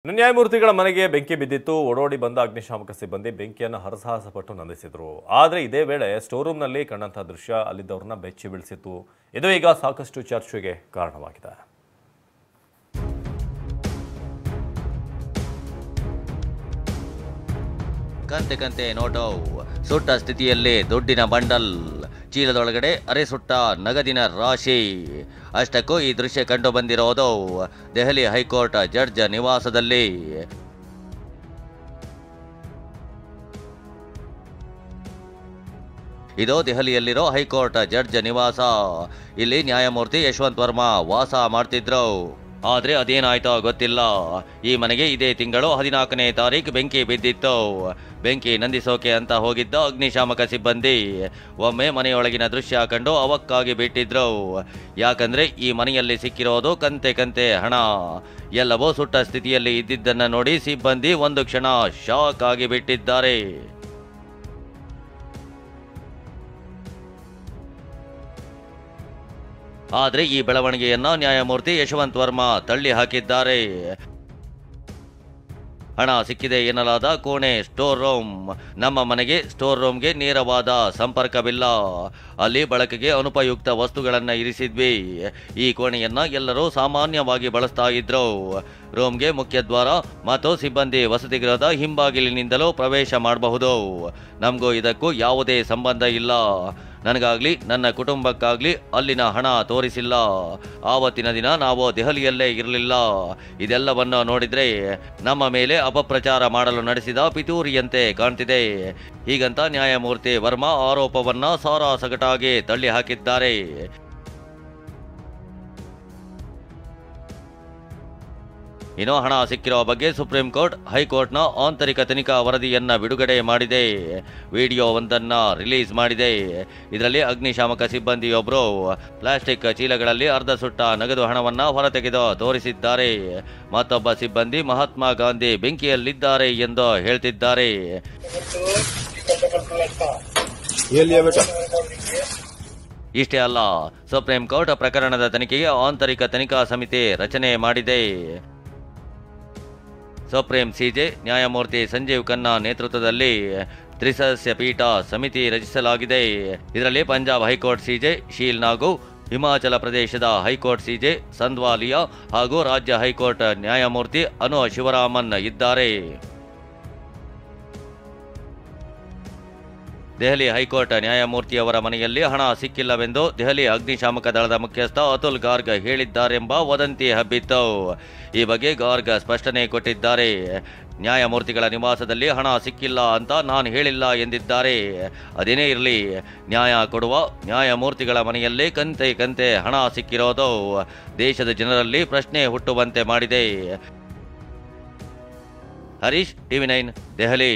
ನ್ಯಾಯಮೂರ್ತಿಗಳ ಮನೆಗೆ ಬೆಂಕಿ ಬಿದ್ದಿತ್ತು. ಓಡೋಡಿ ಬಂದ ಅಗ್ನಿಶಾಮಕ ಸಿಬ್ಬಂದಿ ಬೆಂಕಿಯನ್ನು ಹರಸಾಹಸಪಟ್ಟು ನಂದಿಸಿದ್ರು. ಆದರೆ ಇದೇ ವೇಳೆ ಸ್ಟೋರ್ ರೂಮ್ನಲ್ಲಿ ಕಂಡಂತಹ ದೃಶ್ಯ ಅಲ್ಲಿದ್ದವರನ್ನ ಬೆಚ್ಚಿ ಬೀಳಿಸಿತ್ತು. ಇದು ಈಗ ಸಾಕಷ್ಟು ಚರ್ಚೆಗೆ ಕಾರಣವಾಗಿದೆ. ಕಂತೆ ಕಂತೆ ನೋಟೋ ಸುಟ್ಟ ಸ್ಥಿತಿಯಲ್ಲಿ ದುಡ್ಡಿನ ಬಂಡಲ್, ಚೀಲದೊಳಗಡೆ ಅರೆ ಸುಟ್ಟ ನಗದಿನ ರಾಶಿ. ಅಷ್ಟಕ್ಕೂ ಈ ದೃಶ್ಯ ಕಂಡು ಬಂದಿರೋದು ದೆಹಲಿ ಹೈಕೋರ್ಟ್ ಜಡ್ಜ್ ನಿವಾಸದಲ್ಲಿ. ಇದು ದೆಹಲಿಯಲ್ಲಿರೋ ಹೈಕೋರ್ಟ್ ಜಡ್ಜ್ ನಿವಾಸ. ಇಲ್ಲಿ ನ್ಯಾಯಮೂರ್ತಿ ಯಶವಂತ್ ವರ್ಮಾ ವಾಸ ಮಾಡ್ತಿದ್ರು. ಆದರೆ ಅದೇನಾಯ್ತೋ ಗೊತ್ತಿಲ್ಲ. ಈ ಮನೆಗೆ ಇದೇ ತಿಂಗಳು 14ನೇ ತಾರೀಕು ಬೆಂಕಿ ಬಿದ್ದಿತ್ತು. ಬೆಂಕಿ ನಂದಿಸೋಕೆ ಅಂತ ಹೋಗಿದ್ದ ಅಗ್ನಿಶಾಮಕ ಸಿಬ್ಬಂದಿ ಒಮ್ಮೆ ಮನೆಯೊಳಗಿನ ದೃಶ್ಯ ಕಂಡು ಅವಕ್ಕಾಗಿ ಬಿಟ್ಟಿದ್ರು. ಯಾಕಂದ್ರೆ ಈ ಮನೆಯಲ್ಲಿ ಸಿಕ್ಕಿರೋದು ಕಂತೆ ಕಂತೆ ಹಣ. ಎಲ್ಲವೂ ಸುಟ್ಟ ಸ್ಥಿತಿಯಲ್ಲಿ ಇದ್ದಿದ್ದನ್ನು ನೋಡಿ ಸಿಬ್ಬಂದಿ ಒಂದು ಕ್ಷಣ ಶಾಕ್ ಆಗಿ ಬಿಟ್ಟಿದ್ದಾರೆ. ಆದರೆ ಈ ಬೆಳವಣಿಗೆಯನ್ನ ನ್ಯಾಯಮೂರ್ತಿ ಯಶವಂತ್ ವರ್ಮಾ ತಳ್ಳಿ ಹಾಕಿದ್ದಾರೆ. ಹಣ ಸಿಕ್ಕಿದೆ ಎನ್ನಲಾದ ಕೋಣೆ ಸ್ಟೋರ್ ರೂಮ್. ನಮ್ಮ ಮನೆಗೆ ಸ್ಟೋರ್ ರೂಮ್ಗೆ ನೇರವಾದ ಸಂಪರ್ಕವಿಲ್ಲ. ಅಲ್ಲಿ ಬಳಕೆಗೆ ಅನುಪಯುಕ್ತ ವಸ್ತುಗಳನ್ನು ಇರಿಸಿದ್ವಿ. ಈ ಕೋಣೆಯನ್ನ ಎಲ್ಲರೂ ಸಾಮಾನ್ಯವಾಗಿ ಬಳಸ್ತಾ ಇದ್ರು. ರೂಮ್ಗೆ ಮುಖ್ಯದ್ವಾರ ಮತ್ತು ಸಿಬ್ಬಂದಿ ವಸತಿಗೃಹದ ಹಿಂಬಾಗಿಲಿನಿಂದಲೂ ಪ್ರವೇಶ ಮಾಡಬಹುದು. ನಮಗೂ ಇದಕ್ಕೂ ಯಾವುದೇ ಸಂಬಂಧ ಇಲ್ಲ. ನನಗಾಗ್ಲಿ ನನ್ನ ಕುಟುಂಬಕ್ಕಾಗ್ಲಿ ಅಲ್ಲಿನ ಹಣ ತೋರಿಸಿಲ್ಲ. ಆವತ್ತಿನ ದಿನ ನಾವು ದೆಹಲಿಯಲ್ಲೇ ಇರಲಿಲ್ಲ. ಇದೆಲ್ಲವನ್ನು ನೋಡಿದ್ರೆ ನಮ್ಮ ಮೇಲೆ ಅಪಪ್ರಚಾರ ಮಾಡಲು ನಡೆಸಿದ ಪಿತೂರಿಯಂತೆ ಕಾಣ್ತಿದೆ. ಹೀಗಂತ ನ್ಯಾಯಮೂರ್ತಿ ವರ್ಮಾ ಆರೋಪವನ್ನ ಸಾರಾಸಗಟಾಗಿ ತಳ್ಳಿ ಹಾಕಿದ್ದಾರೆ. ಇನ್ನು ಹಣ ಸಿಕ್ಕಿರೋ ಬಗ್ಗೆ ಸುಪ್ರೀಂ ಕೋರ್ಟ್ ಹೈಕೋರ್ಟ್ನ ಆಂತರಿಕ ತನಿಖಾ ವರದಿಯನ್ನ ಬಿಡುಗಡೆ ಮಾಡಿದೆ. ವಿಡಿಯೋವೊಂದನ್ನು ರಿಲೀಸ್ ಮಾಡಿದೆ. ಇದರಲ್ಲಿ ಅಗ್ನಿಶಾಮಕ ಸಿಬ್ಬಂದಿಯೊಬ್ಬರು ಪ್ಲಾಸ್ಟಿಕ್ ಚೀಲಗಳಲ್ಲಿ ಅರ್ಧ ಸುಟ್ಟ ನಗದು ಹಣವನ್ನು ಹೊರತೆಗೆದು ತೋರಿಸಿದ್ದಾರೆ. ಮತ್ತೊಬ್ಬ ಸಿಬ್ಬಂದಿ ಮಹಾತ್ಮ ಗಾಂಧಿ ಬೆಂಕಿಯಲ್ಲಿದ್ದಾರೆ ಎಂದು ಹೇಳ್ತಿದ್ದಾರೆ. ಇಷ್ಟೇ ಅಲ್ಲ, ಸುಪ್ರೀಂ ಕೋರ್ಟ್ ಪ್ರಕರಣದ ತನಿಖೆಗೆ ಆಂತರಿಕ ತನಿಖಾ ಸಮಿತಿ ರಚನೆ ಮಾಡಿದೆ. ಸುಪ್ರೀಂ ಸಿಜೆ ನ್ಯಾಯಮೂರ್ತಿ ಸಂಜೀವ್ ಖನ್ನಾ ನೇತೃತ್ವದಲ್ಲಿ ತ್ರಿಸದಸ್ಯ ಪೀಠ ಸಮಿತಿ ರಚಿಸಲಾಗಿದೆ. ಇದರಲ್ಲಿ ಪಂಜಾಬ್ ಹೈಕೋರ್ಟ್ ಸಿಜೆ ಶೀಲ್ ನಾಗು, ಹಿಮಾಚಲ ಪ್ರದೇಶದ ಹೈಕೋರ್ಟ್ ಸಿಜೆ ಸಂದ್ವಾಲಿಯಾ ಹಾಗೂ ರಾಜ್ಯ ಹೈಕೋರ್ಟ್ ನ್ಯಾಯಮೂರ್ತಿ ಅನು ಶಿವರಾಮನ್ ಇದ್ದಾರೆ. ದೆಹಲಿ ಹೈಕೋರ್ಟ್ ನ್ಯಾಯಮೂರ್ತಿಯವರ ಮನೆಯಲ್ಲಿ ಹಣ ಸಿಕ್ಕಿಲ್ಲವೆಂದು ದೆಹಲಿ ಅಗ್ನಿಶಾಮಕ ದಳದ ಮುಖ್ಯಸ್ಥ ಅತುಲ್ ಗಾರ್ಗ್ ಹೇಳಿದ್ದಾರೆಂಬ ವದಂತಿ ಹಬ್ಬಿತ್ತು. ಈ ಬಗ್ಗೆ ಗಾರ್ಗ್ ಸ್ಪಷ್ಟನೆ ಕೊಟ್ಟಿದ್ದಾರೆ. ನ್ಯಾಯಮೂರ್ತಿಗಳ ನಿವಾಸದಲ್ಲಿ ಹಣ ಸಿಕ್ಕಿಲ್ಲ ಅಂತ ನಾನು ಹೇಳಿಲ್ಲ ಎಂದಿದ್ದಾರೆ. ಅದೇನೇ ಇರಲಿ, ನ್ಯಾಯ ಕೊಡುವ ನ್ಯಾಯಮೂರ್ತಿಗಳ ಮನೆಯಲ್ಲೇ ಕಂತೆ ಕಂತೆ ಹಣ ಸಿಕ್ಕಿರೋದು ದೇಶದ ಜನರಲ್ಲಿ ಪ್ರಶ್ನೆ ಹುಟ್ಟುವಂತೆ ಮಾಡಿದೆ. ಹರೀಶ್, TV9 ದೆಹಲಿ.